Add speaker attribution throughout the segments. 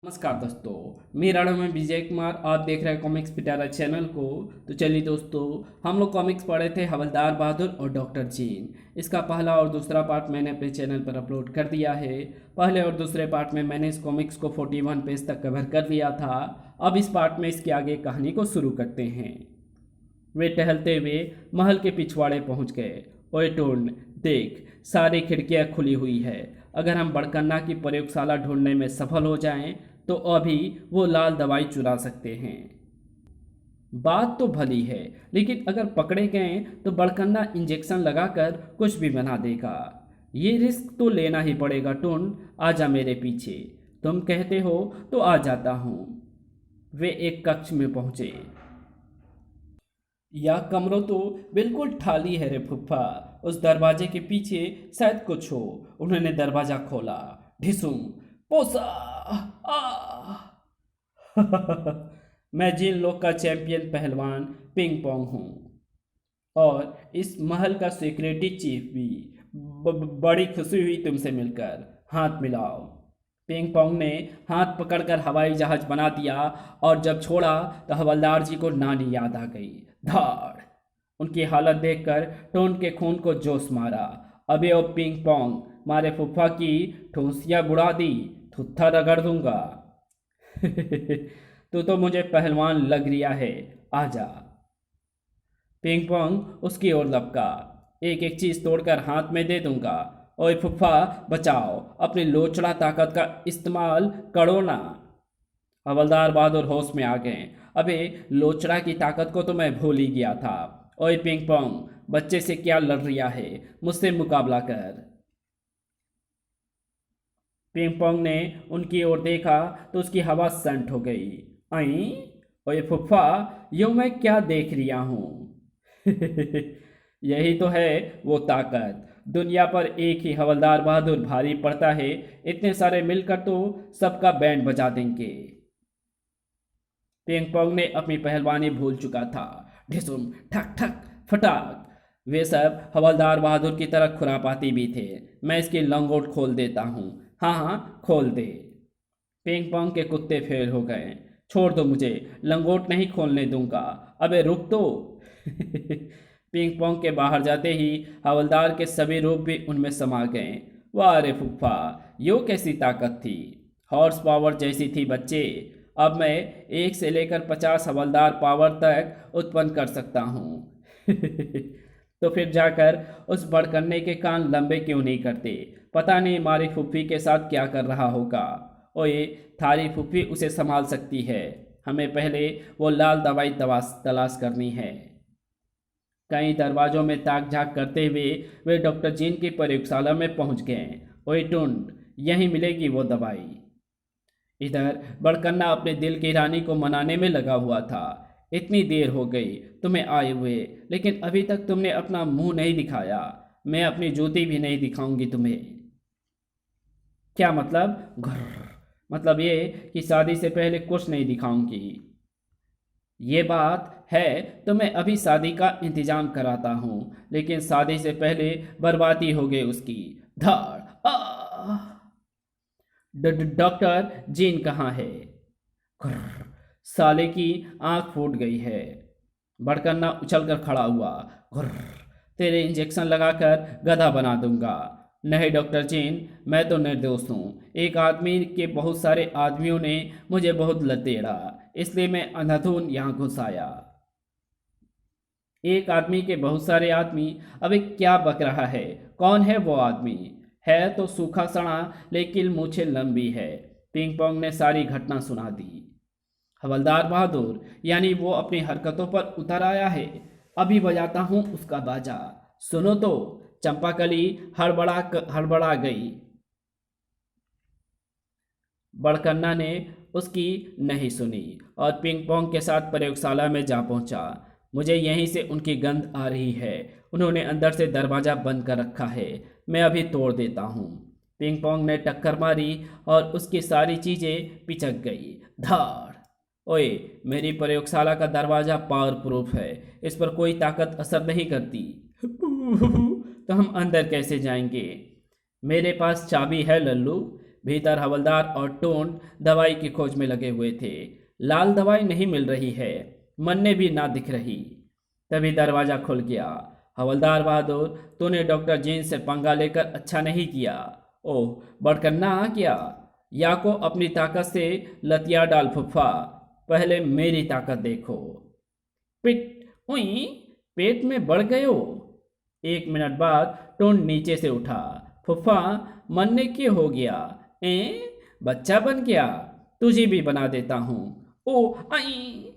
Speaker 1: नमस्कार दोस्तों, मेरा नाम है विजय कुमार। आप देख रहे हैं कॉमिक्स पिटारा चैनल को। तो चलिए दोस्तों, हम लोग कॉमिक्स पढ़े थे हवलदार बहादुर और डॉक्टर जीन। इसका पहला और दूसरा पार्ट मैंने अपने चैनल पर अपलोड कर दिया है। पहले और दूसरे पार्ट में मैंने इस कॉमिक्स को 41 पेज तक कवर कर लिया था। अब इस पार्ट में इसके आगे कहानी को शुरू करते हैं। वे टहलते हुए महल के पिछवाड़े पहुंच गए। ओए टोन, देख, सारी खिड़कियां खुली हुई है। अगर हम बड़कन्ना की प्रयोगशाला ढूंढने में सफल हो जाएं तो अभी वो लाल दवाई चुरा सकते हैं। बात तो भली है, लेकिन अगर पकड़े गए तो बड़कन्ना इंजेक्शन लगाकर कुछ भी बना देगा। ये रिस्क तो लेना ही पड़ेगा। टोन, आजा मेरे पीछे। तुम कहते हो तो आ जाता हूँ। वे एक कक्ष में पहुंचे। यह कमरा तो बिल्कुल खाली है रे फुफ्फा। उस दरवाजे के पीछे शायद कुछ हो। उन्होंने दरवाजा खोला। ढिसूम, पोसा, आ मैं जिन लोग का चैंपियन पहलवान पिंग पोंग हूँ, और इस महल का सिक्योरिटी चीफ भी। बड़ी खुशी हुई तुमसे मिलकर। हाथ मिलाओ। पिंग पोंग ने हाथ पकड़कर हवाई जहाज बना दिया, और जब छोड़ा तो हवलदार जी को नानी याद आ गई। धाड़! उनकी हालत देखकर टोन के खून को जोश मारा। अबे ओ पिंग पोंग, मारे फुफ्फा की ठूंसियां बुड़ा दी, थुत्था रगड़ दूंगा। तू तो मुझे पहलवान लग रिया है, आजा। पिंग पोंग उसकी ओर लपका। एक एक चीज तोड़कर हाथ में दे दूंगा। ओए फुफ्फा, बचाओ, अपनी लोचड़ा ताकत का इस्तेमाल करो ना। हवलदार बहादुर होश में आ गए। अबे, लोचड़ा की ताकत को तो मैं भूल ही गया था। ओए पिंग पोंग, बच्चे से क्या लड़ रिया है, मुझसे मुकाबला कर। पिंग पोंग ने उनकी ओर देखा तो उसकी हवा संट हो गई। आई, ओए फुफ्फा, यूं मैं क्या देख रिया हूं? यही तो है वो ताकत। दुनिया पर एक ही हवलदार बहादुर भारी पड़ता है। इतने सारे मिलकर तो सबका बैंड बजा देंगे। पिंग पोंग ने अपनी पहलवानी भूल चुका था। ढिसुम, ठक ठक, फटाक। वे सब हवलदार बहादुर की तरह खुरापाती भी थे। मैं इसकी लंगोट खोल देता हूँ। हाँ हाँ, खोल दे। पिंग पोंग के कुत्ते फेल हो गए। छोड़ दो मुझे, लंगोट नहीं खोलने दूंगा। अबे रुक तो। पिंग पोंग के बाहर जाते ही हवलदार के सभी रूप भी उनमें समा गए। वाह रे फुफ्फा, यो कैसी ताकत थी! हॉर्स पावर जैसी थी बच्चे। अब मैं 1 से लेकर 50 हवलदार पावर तक उत्पन्न कर सकता हूँ। तो फिर जाकर उस बड़कन्ने के कान लंबे क्यों नहीं करते? पता नहीं मारी फुफ्फी के साथ क्या कर रहा होगा। ओए, थारी फुफ्फी उसे संभाल सकती है। हमें पहले वो लाल दवाई तलाश करनी है। कई दरवाजों में ताक झाक करते हुए वे डॉक्टर जीन की प्रयोगशाला में पहुंच गए। ओए टुंड, यहीं मिलेगी वो दवाई। इधर बड़कन्ना अपने दिल की रानी को मनाने में लगा हुआ था। इतनी देर हो गई तुम्हें आए हुए, लेकिन अभी तक तुमने अपना मुंह नहीं दिखाया। मैं अपनी जूती भी नहीं दिखाऊंगी तुम्हें। क्या मतलब? घुर्र, मतलब ये कि शादी से पहले कुछ नहीं दिखाऊंगी। ये बात है तो मैं अभी शादी का इंतजाम कराता हूँ, लेकिन शादी से पहले बर्बादी हो गई उसकी। धाड़! डॉक्टर जीन कहाँ है? घुर्र, साले की आंख फूट गई है। बड़कन्ना उछलकर खड़ा हुआ। घुर्र, तेरे इंजेक्शन लगाकर गधा बना दूंगा। नहीं डॉक्टर जीन, मैं तो निर्दोष हूँ। एक आदमी के बहुत सारे आदमियों ने मुझे बहुत लतेड़ा, इसलिए मैं अंधाधुन यहाँ घुस आया। एक आदमी के बहुत सारे आदमी? अबे क्या बक रहा है? कौन है वो आदमी? है तो सूखा सड़ा, लेकिन मूछें लंबी है। पिंग पोंग ने सारी घटना सुना दी। हवलदार बहादुर, यानी वो अपनी हरकतों पर उतर आया है। अभी बजाता हूँ उसका बाजा। सुनो तो। चंपाकली हड़बड़ा गई। बड़कन्ना ने उसकी नहीं सुनी और पिंग पोंग के साथ प्रयोगशाला में जा पहुंचा। मुझे यहीं से उनकी गंध आ रही है। उन्होंने अंदर से दरवाज़ा बंद कर रखा है। मैं अभी तोड़ देता हूँ। पिंग पोंग ने टक्कर मारी और उसकी सारी चीज़ें पिचक गई। धाड़! ओए, मेरी प्रयोगशाला का दरवाज़ा पावर प्रूफ है। इस पर कोई ताकत असर नहीं करती। तो हम अंदर कैसे जाएंगे? मेरे पास चाबी है लल्लू। भीतर हवलदार और टोंड दवाई की खोज में लगे हुए थे। लाल दवाई नहीं मिल रही है, मन्ने भी ना दिख रही। तभी दरवाजा खुल गया। हवलदार बहादुर, तूने डॉक्टर जीन से पंगा लेकर अच्छा नहीं किया। ओह, बड़कन्ना आ गया। या को अपनी ताकत से लतिया डाल फुफ्फा, पहले मेरी ताकत देखो। पिट हुई, पेट में बढ़ गयो। 1 मिनट बाद टोंड नीचे से उठा। फुफ्फा, मन्ने क्यों हो गया? बच्चा बन गया? तुझे भी बना देता हूं। ओ आई।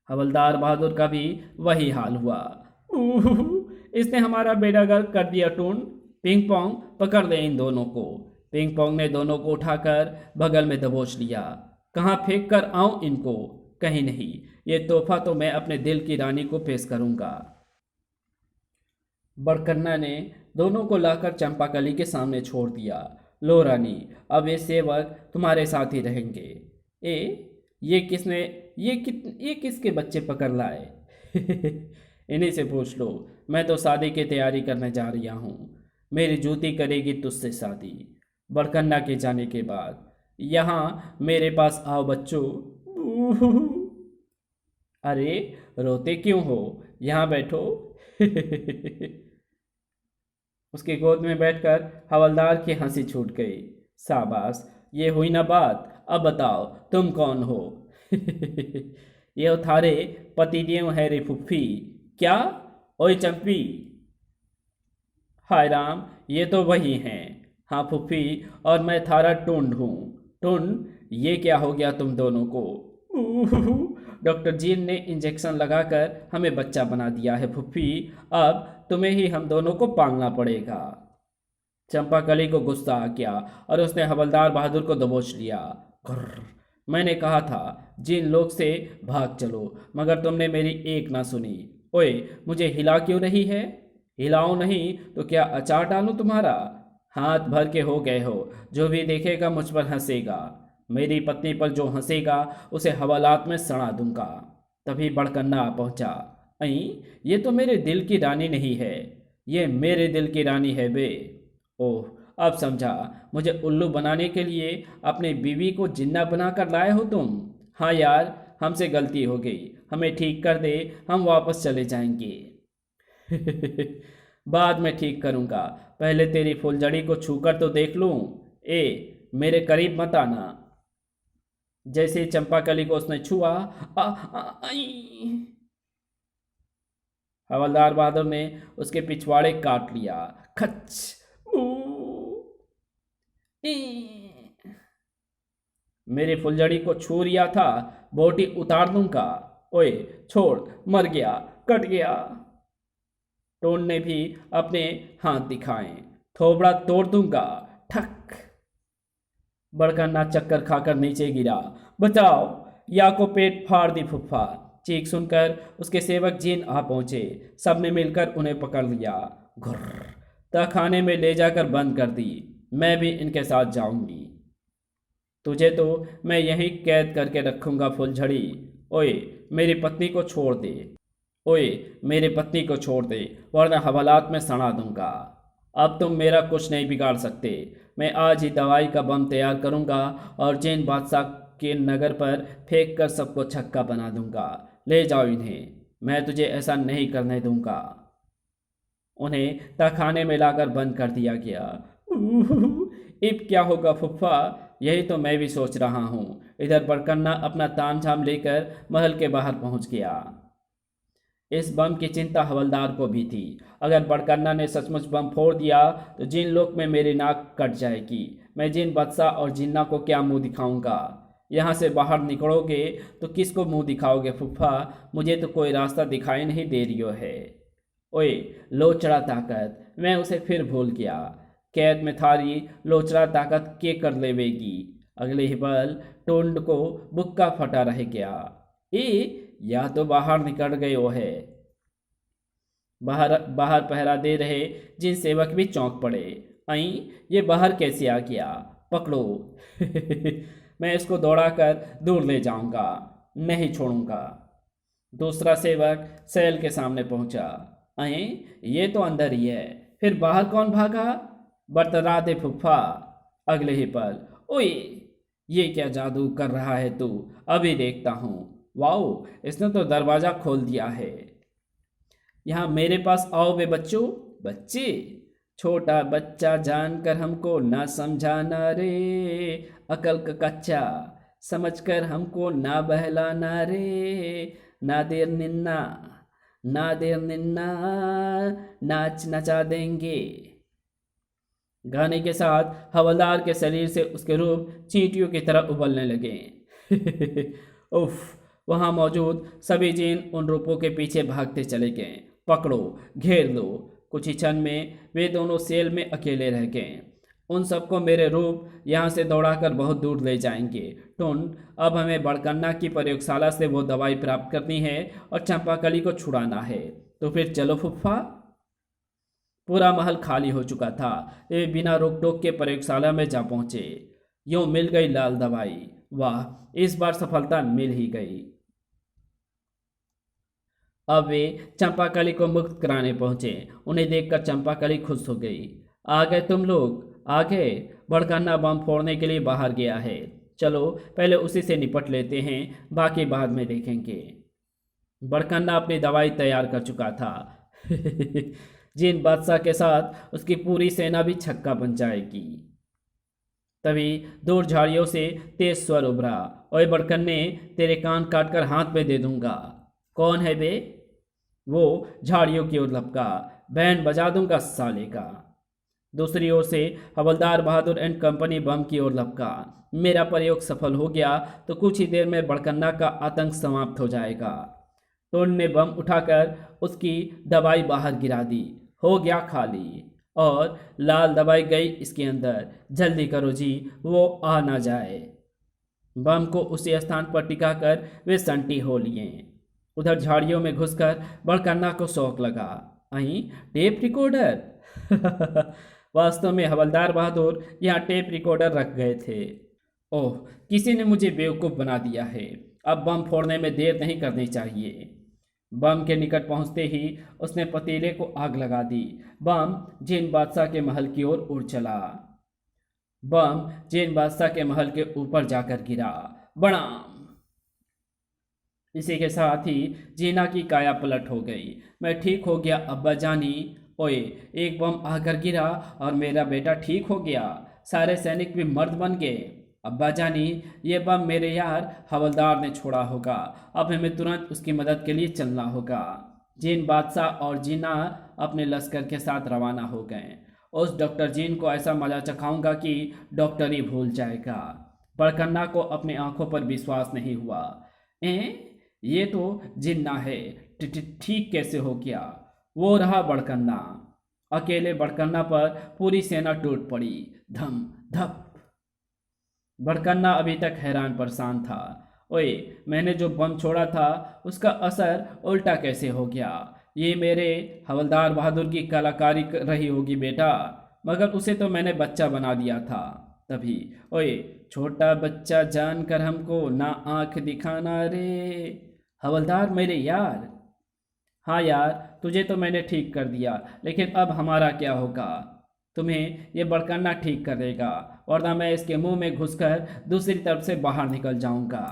Speaker 1: हवलदार बहादुर का भी वही हाल हुआ। इसने हमारा बेड़ा गर्क कर दिया टून। पिंग पोंग, पकड़ ले इन दोनों को। पिंग पोंग ने दोनों को उठाकर बगल में दबोच लिया। कहाँ फेंक कर आऊं इनको? कहीं नहीं, ये तोहफा तो मैं अपने दिल की रानी को पेश करूंगा। बड़कन्ना ने दोनों को लाकर चंपाकली के सामने छोड़ दिया। लो रानी, अब ये सेवक तुम्हारे साथ ही रहेंगे। ये किसने, ये किसके बच्चे पकड़ लाए? इन्हीं से पूछ लो। मैं तो शादी की तैयारी करने जा रहा हूँ। मेरी जूती करेगी तुझसे शादी, बड़कन्ना के जाने के बाद। यहाँ मेरे पास आओ बच्चों। अरे, रोते क्यों हो? यहाँ बैठो। उसकी गोद में बैठकर हवलदार की हंसी छूट गई। शाबाश, ये हुई ना बात। अब बताओ तुम कौन हो? ये थारे पतिदेव है रे फुफ्फी। क्या? ओए चंपी। हाय राम, ये तो वही हैं। हाँ फुफ्फी, और मैं थारा टुंड हूँ। टुंड, ये क्या हो गया तुम दोनों को? डॉक्टर जीन ने इंजेक्शन लगाकर हमें बच्चा बना दिया है फुफ्फी। अब तुम्हें ही हम दोनों को पालना पड़ेगा। चंपाकली को गुस्सा आ गया और उसने हवलदार बहादुर को दबोच लिया। घर्र, मैंने कहा था जिन लोग से भाग चलो, मगर तुमने मेरी एक ना सुनी। ओए, मुझे हिला क्यों रही है? हिलाऊं नहीं तो क्या अचार डालूं तुम्हारा? हाथ भर के हो गए हो। जो भी देखेगा मुझ पर हंसेगा। मेरी पत्नी पर जो हंसेगा उसे हवालात में सड़ा दूंगा। तभी बड़कन्ना आ पहुंचा। अई, ये तो मेरे दिल की रानी नहीं है, ये मेरे दिल की रानी है बे। ओह, अब समझा। मुझे उल्लू बनाने के लिए अपनी बीवी को जिन्ना बनाकर लाए हो तुम। हाँ यार, हमसे गलती हो गई, हमें ठीक कर दे, हम वापस चले जाएंगे। बाद में ठीक करूंगा, पहले तेरी फुलझड़ी को छूकर तो देख लूं। मेरे करीब मत आना। जैसे ही चंपाकली को उसने छुआ, आई। हवलदार बहादुर ने उसके पिछवाड़े काट लिया। खच। ऊ, ई। मेरी फुलझड़ी को छू रिया था, बोटी उतार दूंगा। ओए छोड़, मर गया, कट गया। टोन ने भी अपने हाथ दिखाए। थोबड़ा तोड़ दूंगा। ठक। बड़कन्ना चक्कर खाकर नीचे गिरा। बचाओ, या को पेट फाड़ दी फुफ्फा। चीख सुनकर उसके सेवक जीन आ पहुंचे। सबने मिलकर उन्हें पकड़ लिया। घुर्र, तहखाने में ले जाकर बंद कर दी। मैं भी इनके साथ जाऊंगी। तुझे तो मैं यहीं कैद करके रखूंगा फुलझड़ी। ओए, मेरी पत्नी को छोड़ दे। ओए, मेरी पत्नी को छोड़ दे, वरना हवालात में सड़ा दूंगा। अब तुम मेरा कुछ नहीं बिगाड़ सकते। मैं आज ही दवाई का बम तैयार करूंगा और जैन बादशाह के नगर पर फेंक कर सबको छक्का बना दूंगा। ले जाओ इन्हें, मैं तुझे ऐसा नहीं करने दूंगा। उन्हें तहखाने में लाकर बंद कर दिया गया। अब क्या होगा फुफ्फा? यही तो मैं भी सोच रहा हूँ। इधर बड़कन्ना अपना तामझाम लेकर महल के बाहर पहुंच गया। इस बम की चिंता हवलदार को भी थी। अगर बड़कन्ना ने सचमुच बम फोड़ दिया तो जिन लोक में मेरी नाक कट जाएगी। मैं जिन बादशाह और जिन्ना को क्या मुंह दिखाऊंगा? यहाँ से बाहर निकलोगे तो किसको मुंह दिखाओगे फुफ्फा? मुझे तो कोई रास्ता दिखाई नहीं दे रही है। ओए लोचड़ा ताकत, मैं उसे फिर भूल गया। कैद में थारी लोचड़ा ताकत के कर लेवेगी। अगले ही पल टोंड को बुक्का फटा रह गया। या तो बाहर निकल गए वो है। बाहर बाहर पहरा दे रहे जिन सेवक भी चौंक पड़े। आई, ये बाहर कैसे आ गया? पकड़ो। मैं इसको दौड़ाकर दूर ले जाऊंगा, नहीं छोड़ूंगा। दूसरा सेवक सैल के सामने पहुंचा। अये, ये तो अंदर ही है, फिर बाहर कौन भागा? बरतरा दे फुफ्फा। अगले ही पल, ओए ये क्या जादू कर रहा है तू, अभी देखता हूँ। वाओ, इसने तो दरवाजा खोल दिया है। यहाँ मेरे पास आओ बे बच्चों। बच्चे? छोटा बच्चा जानकर हमको ना समझाना रे, अकल का कच्चा समझकर हमको ना बहलाना रे। ना देर निन्ना, ना देर निन्ना, नाच नचा देंगे। गाने के साथ हवलदार के शरीर से उसके रूप चींटियों की तरह उबलने लगे। उफ, वहां मौजूद सभी जिन उन रूपों के पीछे भागते चले गए। पकड़ो, घेर लो। कुछ ही क्षण में वे दोनों सेल में अकेले रह गए। उन सबको मेरे रूप यहाँ से दौड़ाकर बहुत दूर ले जाएंगे। टुन, अब हमें बड़कन्ना की प्रयोगशाला से वो दवाई प्राप्त करनी है और चंपाकली को छुड़ाना है। तो फिर चलो फुफ्फा। पूरा महल खाली हो चुका था। वे बिना रोक टोक के प्रयोगशाला में जा पहुंचे। यूं मिल गई लाल दवाई। वाह, इस बार सफलता मिल ही गई। अब वे चंपाकली को मुक्त कराने पहुंचे। उन्हें देखकर चंपाकली खुश हो गई। आ गए तुम लोग, आ गए। बड़कन्ना बम फोड़ने के लिए बाहर गया है। चलो पहले उसी से निपट लेते हैं, बाकी बाद में देखेंगे। बड़कन्ना अपनी दवाई तैयार कर चुका था। जिन बादशाह के साथ उसकी पूरी सेना भी छक्का बन जाएगी। तभी दूर झाड़ियों से तेज स्वर उभरा, ओए बड़कन्ने, तेरे कान काटकर हाथ में दे दूंगा। कौन है बे? वो झाड़ियों की ओर लपका, बैंड बजा दूंगा साले का। दूसरी ओर से हवलदार बहादुर एंड कंपनी बम की ओर लपका। मेरा प्रयोग सफल हो गया तो कुछ ही देर में बड़कन्ना का आतंक समाप्त हो जाएगा। टोन ने बम उठाकर उसकी दवाई बाहर गिरा दी। हो गया खाली, और लाल दवाई गई इसके अंदर। जल्दी करो जी, वो आ ना जाए। बम को उसी स्थान पर टिकाकर वे संटी हो लिए। उधर झाड़ियों में घुसकर बड़कन्ना को शौक लगा। अहीं टेप रिकॉर्डर। वास्तव में हवलदार बहादुर यहाँ टेप रिकॉर्डर रख गए थे। ओह, किसी ने मुझे बेवकूफ़ बना दिया है। अब बम फोड़ने में देर नहीं करनी चाहिए। बम के निकट पहुंचते ही उसने पतीले को आग लगा दी। बम जिन बादशाह के महल की ओर उड़ चला। बम जिन बादशाह के महल के ऊपर जाकर गिरा। बड़ाम! इसी के साथ ही जीना की काया पलट हो गई। मैं ठीक हो गया अब्बा जानी। ओए, एक बम आकर गिरा और मेरा बेटा ठीक हो गया। सारे सैनिक भी मर्द बन गए। अब्बा जानी, ये बम मेरे यार हवलदार ने छोड़ा होगा। अब हमें तुरंत उसकी मदद के लिए चलना होगा। जीन बादशाह और जीना अपने लश्कर के साथ रवाना हो गए। उस डॉक्टर जीन को ऐसा मजा चखाऊंगा कि डॉक्टर ही भूल जाएगा। बड़कन्ना को अपनी आंखों पर विश्वास नहीं हुआ। ये तो जिन्ना है, ठीक कैसे हो गया? वो रहा बड़कन्ना। अकेले बड़कन्ना पर पूरी सेना टूट पड़ी। धम धप। बड़कन्ना अभी तक हैरान परेशान था। ओए, मैंने जो बम छोड़ा था उसका असर उल्टा कैसे हो गया? ये मेरे हवलदार बहादुर की कलाकारी रही होगी बेटा, मगर उसे तो मैंने बच्चा बना दिया था। तभी, ओए छोटा बच्चा जानकर हमको ना आंख दिखाना रे। हवलदार मेरे यार। हाँ यार, तुझे तो मैंने ठीक कर दिया, लेकिन अब हमारा क्या होगा? तुम्हें ये बड़कन्ना ठीक कर देगा, वरना मैं इसके मुंह में घुसकर दूसरी तरफ से बाहर निकल जाऊंगा।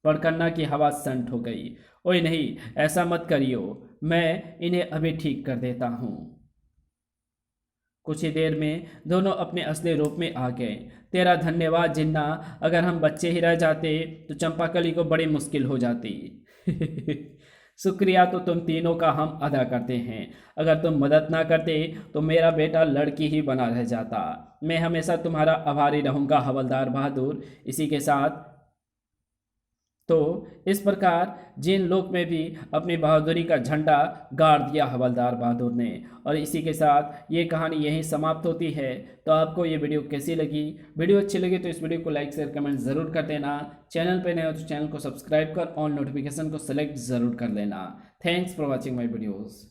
Speaker 1: बड़कन्ना की आवाज संट हो गई। ओए नहीं, ऐसा मत करियो, मैं इन्हें अभी ठीक कर देता हूँ। कुछ ही देर में दोनों अपने असली रूप में आ गए। तेरा धन्यवाद जिन्ना, अगर हम बच्चे ही रह जाते तो चंपाकली को बड़ी मुश्किल हो जाती। शुक्रिया तो तुम तीनों का हम अदा करते हैं। अगर तुम मदद ना करते तो मेरा बेटा लड़की ही बना रह जाता। मैं हमेशा तुम्हारा आभारी रहूंगा हवलदार बहादुर। इसी के साथ तो इस प्रकार जिन लोक में भी अपनी बहादुरी का झंडा गाड़ दिया हवलदार बहादुर ने। और इसी के साथ ये कहानी यहीं समाप्त होती है। तो आपको ये वीडियो कैसी लगी? वीडियो अच्छी लगी तो इस वीडियो को लाइक शेयर कमेंट ज़रूर कर देना। चैनल पे नए हो तो चैनल को सब्सक्राइब कर ऑल नोटिफिकेशन को सेलेक्ट ज़रूर कर लेना। Thanks for watching my videos.